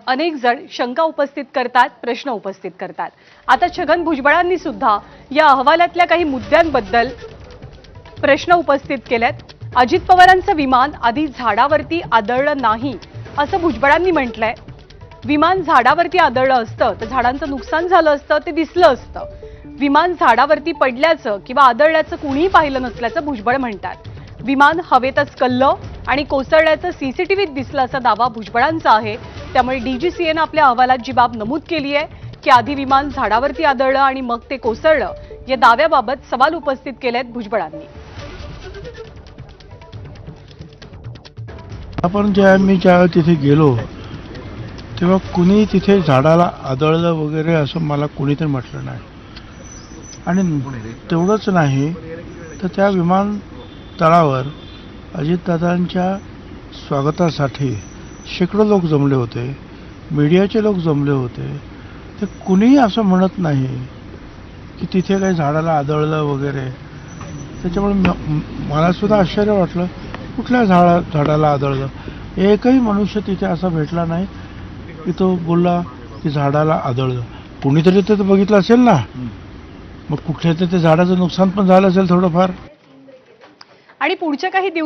अनेक जण शंका उपस्थित करतात, प्रश्न उपस्थित करतात। आता छगन भुजबळांनी सुद्धा या अहवालातल्या काही मुद्द्यांबद्दल प्रश्न उपस्थित केलेत। अजित पवारांचं विमान आधी झाडावरती आदळलं नाही असं भुजबळांनी म्हटलंय। विमान झाडावरती आदळलं असतं तर झाडांचं नुकसान झालं असतं, ते दिसलं असतं। विमान झाडावरती पडल्याचं किंवा आदळल्याचं कुणीही पाहिलं नसल्याचं भुजबळ म्हणतात। विमान हवेतच कल्लं आणि कोसळल्याचं सीसीटीव्हीत दिसलं असा दावा भुजबळांचा आहे। त्यामुळे डीजीसीएनं आपल्या अहवालात जी बाब नमूद केली आहे की आधी विमान झाडावरती आदळलं आणि मग ते कोसळलं, या दाव्याबाबत सवाल उपस्थित केलेत भुजबळांनी। आपण ज्या तिथे गेलो तेव्हा कुणी तिथे झाडाला आदळलं वगैरे असं मला कुणीतरी म्हटलं नाही। आणि तेवढंच नाही तर त्या विमानतळावर अजितदादांच्या स्वागतासाठी शेकडो लोक जमले होते, मीडियाचे लोक जमले होते। ते कुणीही असं म्हणत नाही की तिथे काही झाडाला आदळलं वगैरे। त्याच्यामुळे मला सुद्धा आश्चर्य वाटलं, कुठल्या झाडाला आदळलं? एकही मनुष्य तिथे असा भेटला नाही की तो बोलला की झाडाला आदळलं। कुणीतरी ते बघितलं असेल ना, मग कुठल्या ते झाडाचं नुकसान पण झालं असेल थोडंफार। आणि पुढच्या काही दिवसात